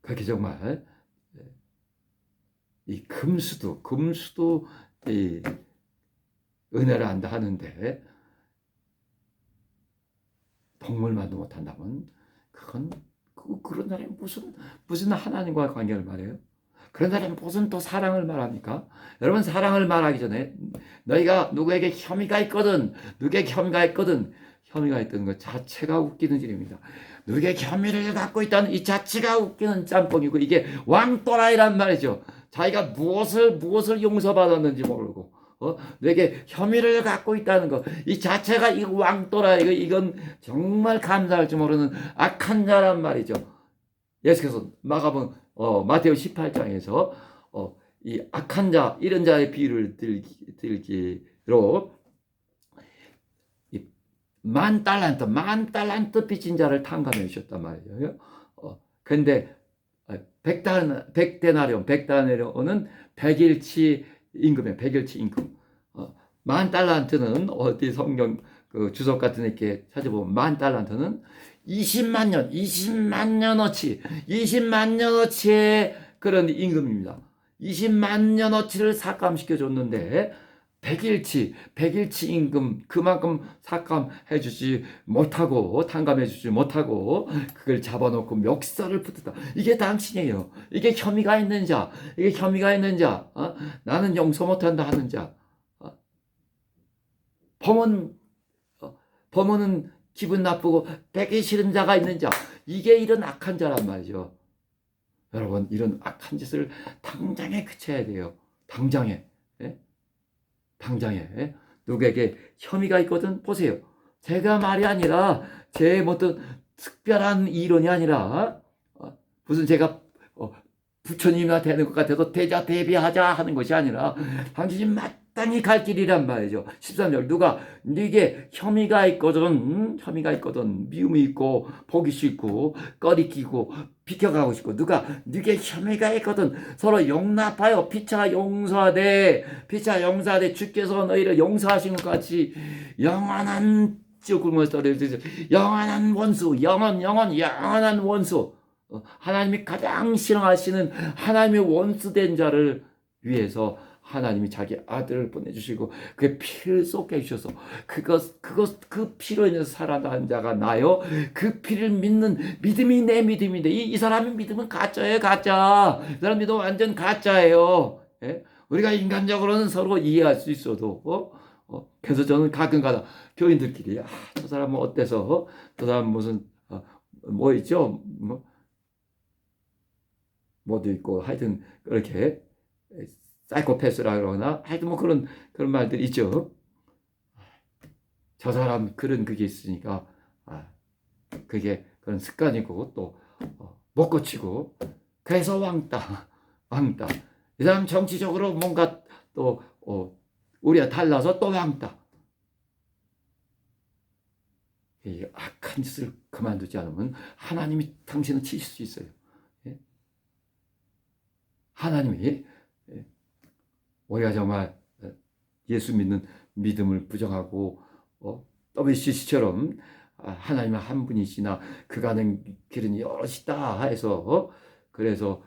그렇게 정말 이 금수도 이 은혜를 안다 하는데 동물만도 못한다면 그건 그런 사람이 무슨 하나님과의 관계를 말해요? 그런 사람이 무슨 또 사랑을 말합니까? 여러분 사랑을 말하기 전에 너희가 누구에게 혐의가 있거든 혐의가 있던 것 자체가 웃기는 일입니다. 누구에게 혐의를 갖고 있다는 이 자체가 웃기는 짬뽕이고 이게 왕또라이란 말이죠. 자기가 무엇을 용서받았는지 모르고 내게 혐의를 갖고 있다는 것 이 자체가 이 왕또라이고 이건 정말 감사할 줄 모르는 악한 자란 말이죠. 예수께서 마태오 18장에서 이 악한 자 이런 자의 비유를 들기로 만 달란트 빚진 자를 탕감해 주셨단 말이에요. 근데 백데나리온은 100일치 임금이에요. 100일치 임금. 만 달란트는 어디 성경 그 주석 같은 데 이렇게 찾아보면 만 달란트는 20만 년어치의 그런 임금입니다. 20만 년어치를 삭감시켜 줬는데 100일치 임금 그만큼 삭감해 주지 못하고 탕감해 주지 못하고 그걸 잡아놓고 멱살을 붙였다. 이게 당신이에요. 이게 혐의가 있는 자. 나는 용서 못한다 하는 자. 범은은 기분 나쁘고 빼기 싫은 자가 있는 자. 이게 이런 악한 자란 말이죠. 여러분 이런 악한 짓을 당장에 그쳐야 돼요. 당장에. 누구에게 혐의가 있거든 보세요. 제가 말이 아니라 제 어떤 특별한 이론이 아니라 무슨 제가 부처님이나 되는 것 같아서 대자 대비하자 하는 것이 아니라 당신이 마땅히 갈 길이란 말이죠. 13절 누가 네게 혐의가 있거든 혐의가 있거든 미움이 있고 보기 싫고 꺼리끼고 비켜가고 싶고 누가 네게 혐의가 있거든 서로 용납하여 피차 용서하되 주께서 너희를 용서하신 것 같이 영원한 죽음을 떨어뜨리세요. 영원한 원수 영원한 원수 하나님이 가장 싫어하시는 하나님의 원수된 자를 위해서 하나님이 자기 아들을 보내주시고 그 피를 쏟게 해주셔서 그 피로 인해서 살아난 자가 나요. 그 피를 믿는 믿음이 내 믿음인데 이 사람의 믿음은 가짜예요. 가짜. 이 사람 믿음은 완전 가짜예요. 예? 우리가 인간적으로는 서로 이해할 수 있어도 그래서 저는 가끔가다 교인들끼리 저 사람은 어때서 저 사람 무슨 뭐 있죠? 뭐도 있고 하여튼 그렇게 사이코패스라 그러나 하여튼 뭐 그런 말들 있죠. 저 사람 그게 있으니까 그게 그런 습관이고 또 못 고치고 그래서 왕따 이 사람 정치적으로 뭔가 또 우리가 달라서 또 왕따. 이 악한 짓을 그만두지 않으면 하나님이 당신을 치실 수 있어요. 예? 하나님이 우리가 정말 예수 믿는 믿음을 부정하고 WCC처럼 하나님은 한 분이시나 그가는 길은 여럿이다 해서 그래서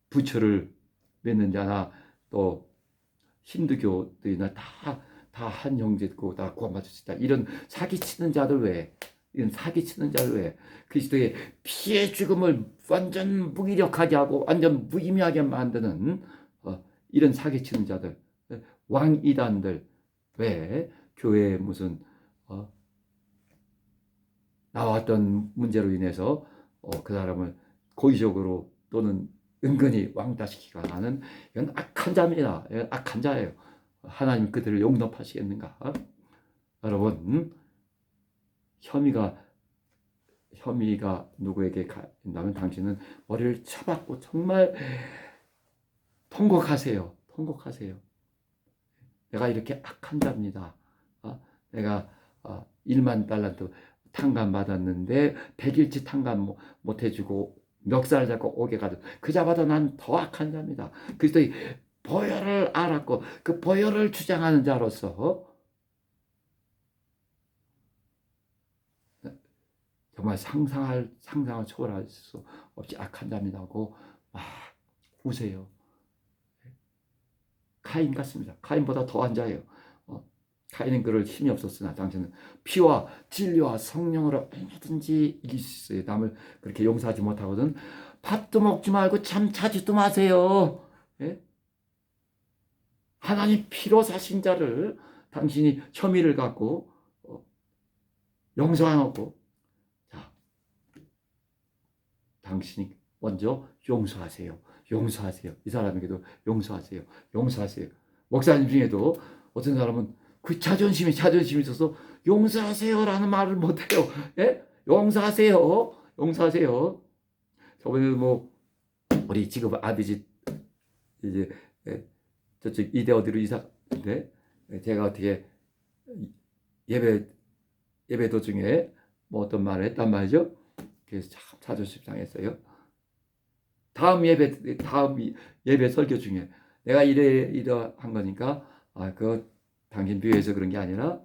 부처를 믿는 자나 또 힌두교들이나 다 한 형제고 다 구원받을 수 있다. 이런 사기치는 자들 외에 그리스도의 피의 죽음을 완전 무기력하게 하고 완전 무의미하게 만드는 이런 사기치는 자들, 왕이단들 왜 교회에 무슨 나왔던 문제로 인해서 그 사람을 고의적으로 또는 은근히 왕따시키거나 하는 이건 악한 자입니다. 악한 자예요. 하나님 그들을 용납하시겠는가? 여러분 혐의가 누구에게 간다면 당신은 머리를 쳐박고 정말 통곡하세요. 내가 이렇게 악한 자입니다. 내가 1만 달란트 탕감 받았는데 100일치 탕감 못 해주고 멱살 잡고 오게 가도 그 자보다 난 더 악한 자입니다. 그리스도의 보혈을 알았고 그 보혈을 주장하는 자로서 정말 상상을 초월할 수 없이 악한 자입니다고 막 우세요. 카인 같습니다. 카인보다 더한 자예요. 카인은 그럴 힘이 없었으나 당신은 피와 진리와 성령으로 얼마든지 이길 수 있어요. 남을 그렇게 용서하지 못하거든. 밥도 먹지 말고 참 자지도 마세요. 예? 하나님 피로 사신 자를 당신이 혐의를 갖고 용서 안 하고 자, 당신이 먼저 용서하세요. 이 사람에게도 용서하세요. 목사님 중에도 어떤 사람은 그 자존심이 있어서 용서하세요라는 말을 못해요. 예? 용서하세요. 저번에 우리 지금 아버지 이제 저쪽 이대 어디로 이사인데 제가 어떻게 예배 도중에 어떤 말을 했단 말이죠. 그래서 참 자존심 상했어요. 다음 예배 설교 중에 내가 이러한 거니까 그 당신 비유해서 그런 게 아니라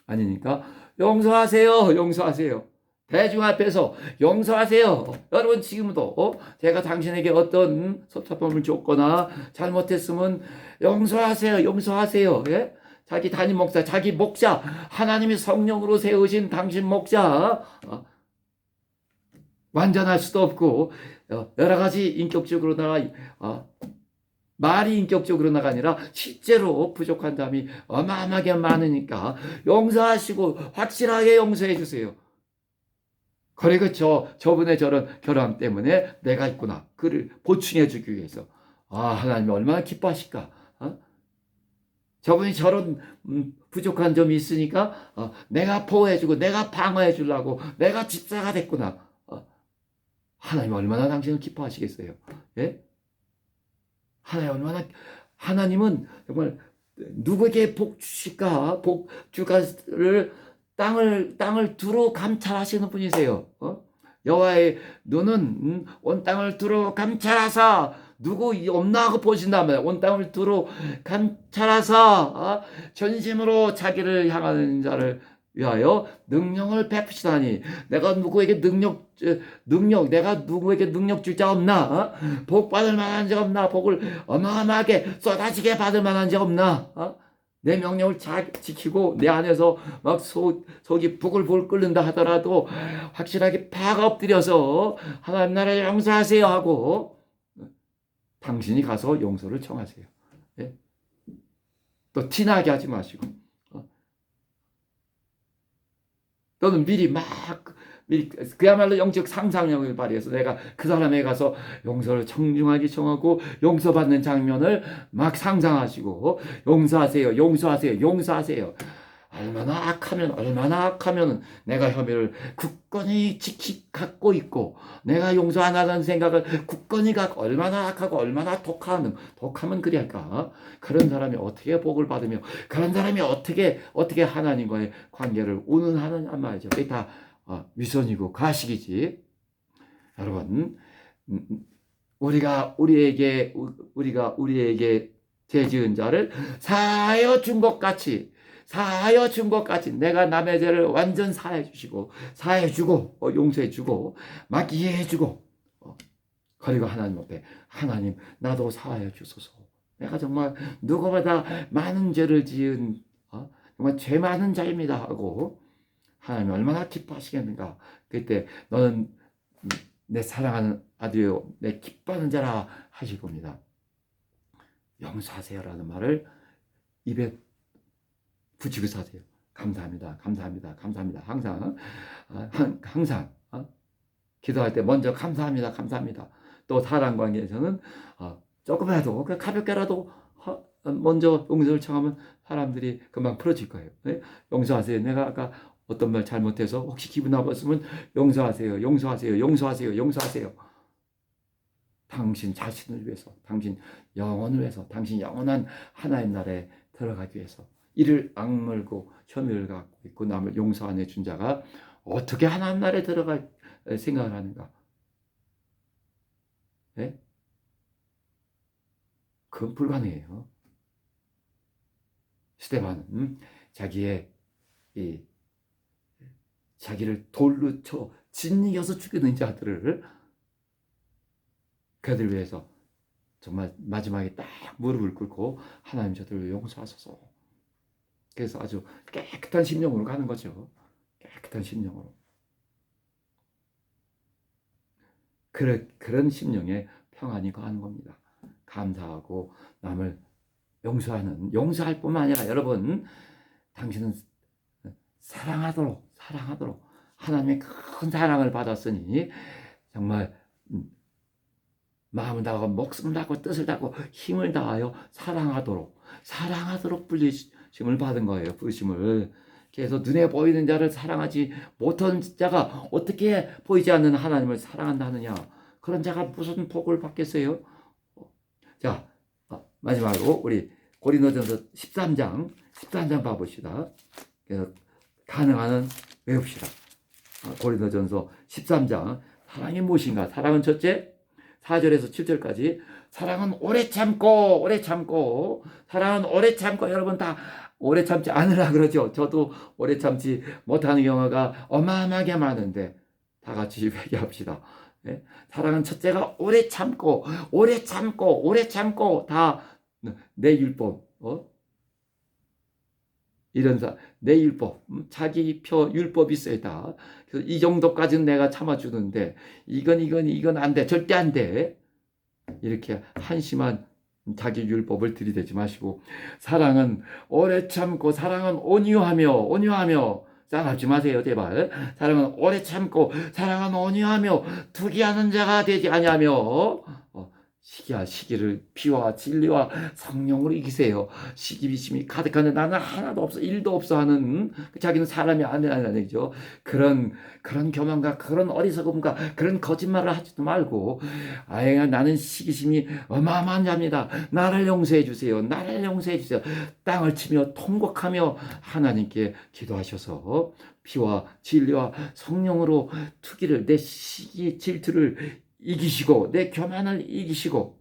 아니니까 용서하세요. 대중 앞에서 용서하세요. 여러분 지금도 제가 당신에게 어떤 섭섭함을 줬거나 잘못했으면 용서하세요. 예? 자기 담임 목사, 자기 목자, 하나님이 성령으로 세우신 당신 목자 완전할 수도 없고 여러 가지 인격적으로나 말이 인격적으로나가 아니라 실제로 부족한 점이 어마어마하게 많으니까 용서하시고 확실하게 용서해 주세요. 그리고 저분의 저런 결함 때문에 내가 있구나. 그를 보충해 주기 위해서. 하나님이 얼마나 기뻐하실까. 저분이 저런 부족한 점이 있으니까 내가 보호해주고 내가 방어해주려고 내가 집사가 됐구나. 하나님 얼마나 당신을 기뻐하시겠어요. 예? 하나님 얼마나 하나님은 정말 누구에게 복 주실까? 복 주가를 땅을 두루 감찰하시는 분이세요. 여호와의 눈은 온 땅을 두루 감찰하사 누구 없나 하고 보신다면 온 땅을 두루 감찰하사 전심으로 자기를 향하는 자를 위하여 능력을 베푸시다니. 내가 누구에게 능력 내가 누구에게 능력 줄 자 없나? 복 받을 만한 자 없나? 복을 어마어마하게 쏟아지게 받을 만한 자 없나? 내 명령을 잘 지키고 내 안에서 막 속이 부글부글 끓는다 하더라도 확실하게 파가 엎드려서 하나님 나라에 용서하세요 하고 당신이 가서 용서를 청하세요. 예? 또 티나게 하지 마시고 또는 미리 그야말로 영적 상상력을 발휘해서 내가 그 사람에 가서 용서를 청중하게 청하고 용서받는 장면을 막 상상하시고 용서하세요, 용서하세요, 용서하세요. 얼마나 악하면 내가 혐의를 굳건히 갖고 있고 내가 용서 안 하는 생각을 굳건히 갖고 얼마나 악하고 얼마나 독하면 그럴까? 그런 사람이 어떻게 복을 받으며 그런 사람이 어떻게 하나님과의 관계를 운운하느냐 말이죠. 그게 다 위선이고 가식이지. 여러분, 우리가 우리에게 죄 지은 자를 사하여 준 것 같이 내가 남의 죄를 완전 사해주고 용서해주고 막 이해해주고 그리고 하나님 앞에 하나님 나도 사하여 주소서. 내가 정말 누구보다 많은 죄를 지은 정말 죄 많은 자입니다 하고 하나님이 얼마나 기뻐하시겠는가. 그때 너는 내 사랑하는 아들이요 내 기뻐하는 자라 하실 겁니다. 용서하세요라는 말을 입에 붙이고 사세요. 감사합니다. 항상 기도할 때 먼저 감사합니다. 또 사랑 관계에서는 조금이라도 가볍게라도 먼저 용서를 청하면 사람들이 금방 풀어질 거예요. 네? 용서하세요. 내가 아까 어떤 말 잘못해서 혹시 기분 나빴으면 용서하세요. 당신 자신을 위해서, 당신 영혼을 위해서, 당신 영원한 하나님 나라에 들어가기 위해서 이를 악물고 혐의를 갖고 있고 남을 용서 안 해준 자가 어떻게 하나님 나라에 들어갈 생각을 하는가? 네? 그건 불가능해요. 스데반은 자기를 돌로 쳐 짓이겨서 죽이는 자들을 그들 위해서 정말 마지막에 딱 무릎을 꿇고 하나님 저들을 용서하소서. 그래서 아주 깨끗한 심령으로 가는 거죠. 깨끗한 심령으로. 그런 심령에 평안이 거하는 겁니다. 감사하고 남을 용서할 뿐만 아니라 여러분 당신은 사랑하도록 하나님의 큰 사랑을 받았으니 정말 마음을 다하고 목숨을 다하고 뜻을 다하고 힘을 다하여 사랑하도록 부르심을 받은 거예요. 부르심을. 그래서 눈에 보이는 자를 사랑하지 못한 자가 어떻게 보이지 않는 하나님을 사랑한다느냐. 그런 자가 무슨 복을 받겠어요? 자, 마지막으로 우리 고린도전서 13장 봐봅시다. 그래서 가능한 외웁시다. 고린도전서 13장 사랑이 무엇인가? 사랑은 첫째 4절에서 7절까지 사랑은 오래 참고 사랑은 오래 참고. 여러분 다 오래 참지 않으라 그러죠. 저도 오래 참지 못하는 경우가 어마어마하게 많은데 다 같이 회개합시다. 네? 사랑은 첫째가 오래 참고 다 내 율법 내 율법 자기 표 율법이 있어야 다. 그래서 이 정도까지는 내가 참아주는데 이건 안 돼. 절대 안 돼. 이렇게 한심한 자기 율법을 들이대지 마시고 사랑은 오래 참고 사랑은 온유하며 싸납지 마세요 제발. 사랑은 오래 참고 사랑은 온유하며 투기하는 자가 되지 아니하며 시기를 피와 진리와 성령으로 이기세요. 시기비심이 가득한데 나는 하나도 없어, 일도 없어 하는 자기는 사람이 아니라는 얘기죠. 그런 교만과 그런 어리석음과 그런 거짓말을 하지도 말고, 아예 나는 시기심이 어마어마한 자입니다. 나를 용서해 주세요. 나를 용서해 주세요. 땅을 치며 통곡하며 하나님께 기도하셔서 피와 진리와 성령으로 투기를, 내 시기 질투를 이기시고 내 교만을 이기시고,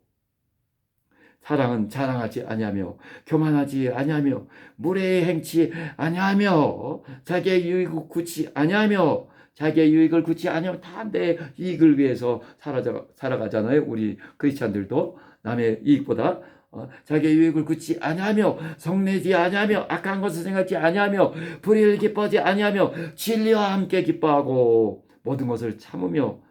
사랑은 자랑하지 아니하며 교만하지 아니하며 무례히 행치 아니하며 자기의 유익을 굳이 아니하며, 자기의 유익을 굳이 아니하며 다 내 이익을 위해서 살아가잖아요. 우리 크리스찬들도 남의 이익보다 자기의 유익을 굳이 아니하며 성내지 아니하며 악한 것을 생각지 아니하며 불의를 기뻐하지 아니하며 진리와 함께 기뻐하고 모든 것을 참으며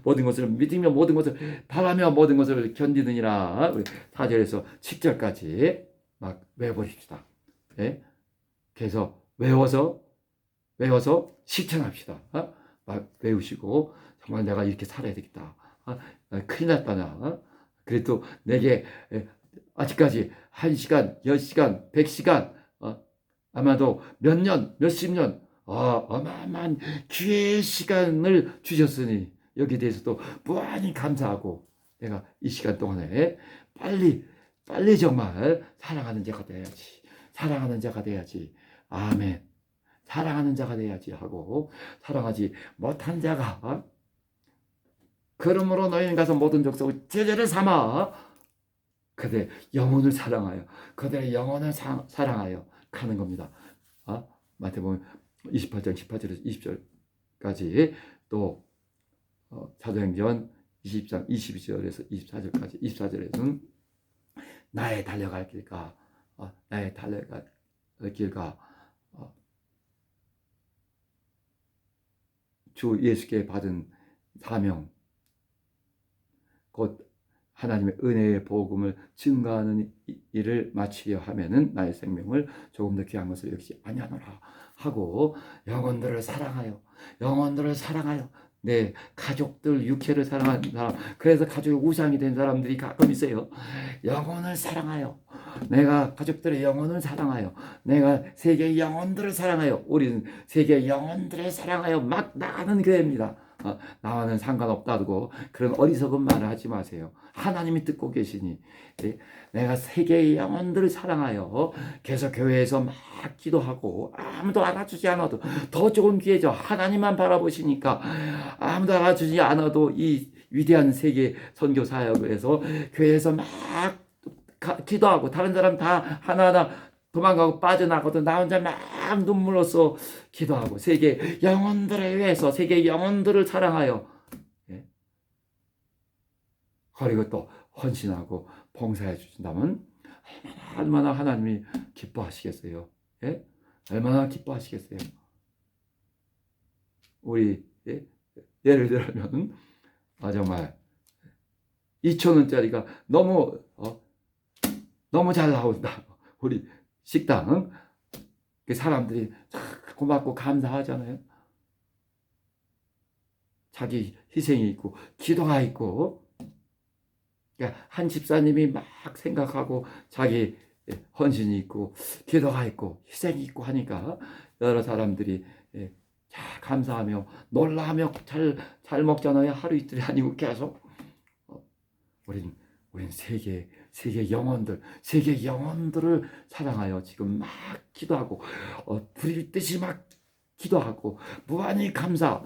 모든 것을 믿으며 모든 것을 바라며 모든 것을 견디느니라. 우리 4절에서 10절까지 막 외워버립시다. 예? 그래서 외워서 실천합시다. 막 외우시고 정말 내가 이렇게 살아야 되겠다. 큰일 났다 나. 그래도 내게 아직까지 1시간, 10시간, 100시간, 아마도 몇 년, 몇십 년, 어마어마한 기회의 시간을 주셨으니 여기에 대해서도 무한히 감사하고, 내가 이 시간 동안에 빨리 정말 사랑하는 자가 돼야지. 사랑하는 자가 돼야지. 아멘. 사랑하는 자가 돼야지 하고, 사랑하지 못한 자가 그러므로 너희는 가서 모든 족속을 제자를 삼아 그들의 영혼을 사랑하여 그들의 영혼을 사랑하여 가는 겁니다. 마태복음 28장 18절에서 20절까지, 또 사도행전 20장 22절에서 24절까지, 24절에서는 나의 달려갈 길과 나의 달려갈 길과 주 예수께 받은 사명, 곧 하나님의 은혜의 복음을 증거하는 일을 마치려 하면은 나의 생명을 조금 더 귀한 것을 역시 아니하노라 하고, 영혼들을 사랑하여 내 가족들 육체를 사랑하는 사람, 그래서 가족의 우상이 된 사람들이 가끔 있어요. 영혼을 사랑하여, 내가 가족들의 영혼을 사랑하여, 내가 세계의 영혼들을 사랑하여, 우리는 세계의 영혼들을 사랑하여 막 나가는 교회입니다. 나와는 상관없다고 그런 어리석은 말을 하지 마세요. 하나님이 듣고 계시니, 내가 세계의 영혼들을 사랑하여 계속 교회에서 막 기도하고, 아무도 알아주지 않아도 더 좋은 기회죠. 하나님만 바라보시니까 아무도 알아주지 않아도 이 위대한 세계 선교 사역을 해서 교회에서 막 기도하고, 다른 사람 다 하나하나 도망가고 빠져나가도 나 혼자 막 눈물로써 기도하고, 세계 영혼들을 위해서 세계 영혼들을 사랑하여, 그리고 또 헌신하고 봉사해 주신다면 얼마나 하나님이 기뻐하시겠어요. 예? 얼마나 기뻐하시겠어요. 우리 예를 들면 정말 2,000원짜리가 너무 잘 나온다. 우리 식당 그 사람들이 고맙고 감사하잖아요. 자기 희생이 있고 기도가 있고, 그러니까 한 집사님이 막 생각하고 자기 헌신이 있고 기도가 있고 희생이 있고 하니까 여러 사람들이 감사하며 놀라며 잘 먹잖아요. 하루 이틀이 아니고 계속. 우린 세계 영혼들을 사랑하여 지금 막 기도하고, 불이 뜨시 막 기도하고, 무한히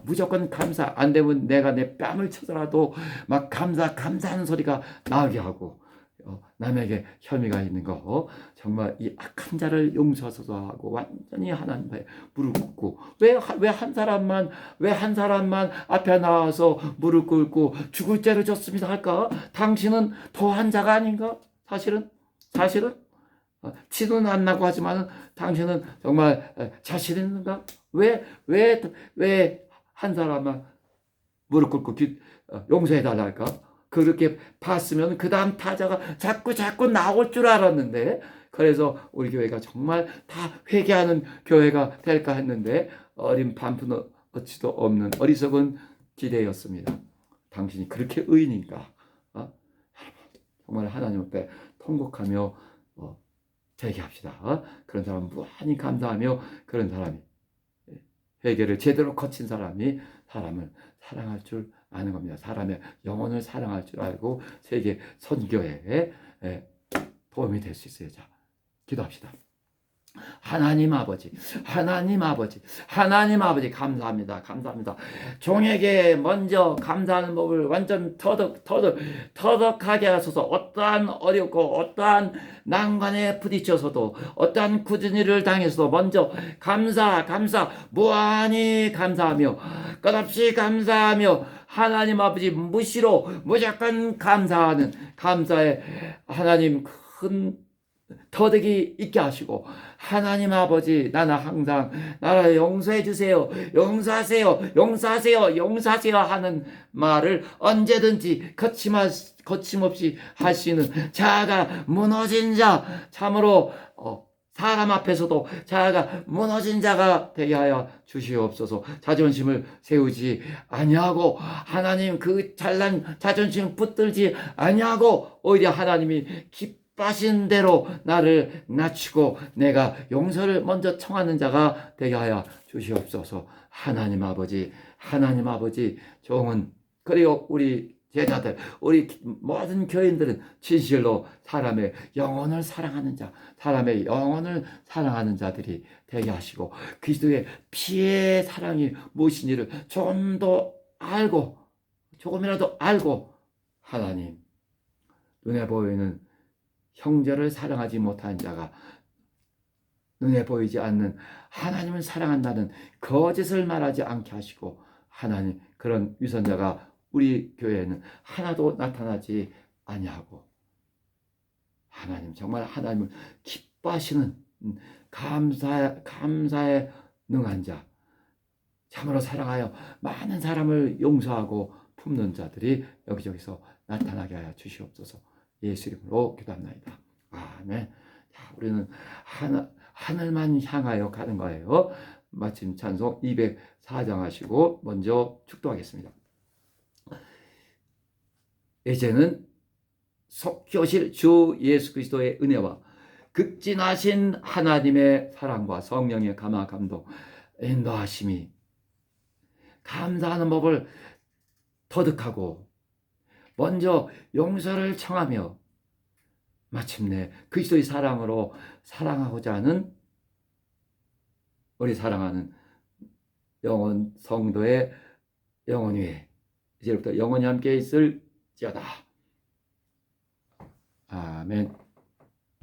무조건 감사, 안 되면 내가 내 뺨을 쳐서라도 막 감사하는 소리가 나오게 하고, 남에게 혐의가 있는 거 정말 이 악한 자를 용서하소서 하고 완전히 하나님 앞에 무릎 꿇고, 왜 한 사람만 앞에 나와서 무릎 꿇고 죽을 죄를 졌습니다 할까? 당신은 더한 자가 아닌가? 사실은 티는 안 나고 하지만 당신은 정말 자신 있는가? 왜 한 사람만 무릎 꿇고 용서해 달라 할까? 그렇게 봤으면 그 다음 타자가 자꾸 나올 줄 알았는데, 그래서 우리 교회가 정말 다 회개하는 교회가 될까 했는데 어린 반푼어치도 없는 어리석은 기대였습니다. 당신이 그렇게 의인인가? 정말 하나님 앞에 통곡하며 되게 합시다. 그런 사람 무한히 감사하며 그런 사람이 회개를 제대로 거친 사람이 사람을 사랑할 줄 아는 겁니다. 사람의 영혼을 사랑할 줄 알고 세계 선교에 도움이 될 수 있어요. 자, 기도합시다. 하나님 아버지, 하나님 아버지, 하나님 아버지, 감사합니다. 감사합니다. 종에게 먼저 감사하는 법을 완전 터득하게 하소서. 어떠한 어렵고 어떠한 난관에 부딪혀서도 어떠한 굳은 일을 당해서도 먼저 감사, 무한히 감사하며 끝없이 감사하며 하나님 아버지 무시로 무조건 감사하는 감사의 하나님 큰 터득이 있게 하시고 하나님 아버지 나는 항상 나를 용서해 주세요, 용서하세요 하는 말을 언제든지 거침없이 하시는 자아가 무너진 자, 참으로 사람 앞에서도 자아가 무너진 자가 되게 하여 주시옵소서. 자존심을 세우지 아니하고 하나님 그 잘난 자존심 붙들지 아니하고 오히려 하나님이 기뻐하신 대로 나를 낮추고 내가 용서를 먼저 청하는 자가 되게 하여 주시옵소서. 하나님 아버지 종은 그리고 우리 제자들, 우리 모든 교인들은 진실로 사람의 영혼을 사랑하는 자들이 되게 하시고 그리스도의 피의 사랑이 무엇인지를 조금이라도 알고 하나님 눈에 보이는 형제를 사랑하지 못한 자가 눈에 보이지 않는 하나님을 사랑한다는 거짓을 말하지 않게 하시고 하나님 그런 위선자가 우리 교회에는 하나도 나타나지 아니하고 하나님 정말 하나님을 기뻐하시는 감사에 능한 자 참으로 사랑하여 많은 사람을 용서하고 품는 자들이 여기저기서 나타나게 하여 주시옵소서. 예수 이름으로 기도합니다. 아멘. 자, 우리는 하늘만 향하여 가는 거예요. 마침 찬송 204장 하시고 먼저 축도하겠습니다. 이제는 속교실 주 예수 그리스도의 은혜와 극진하신 하나님의 사랑과 성령의 감화 감동 인도하심이 감사하는 법을 터득하고 먼저 용서를 청하며 마침내 그리스도의 사랑으로 사랑하고자 하는 우리 사랑하는 영혼 성도의 영혼 위에 이제부터 영원히 함께 있을지어다. 아멘.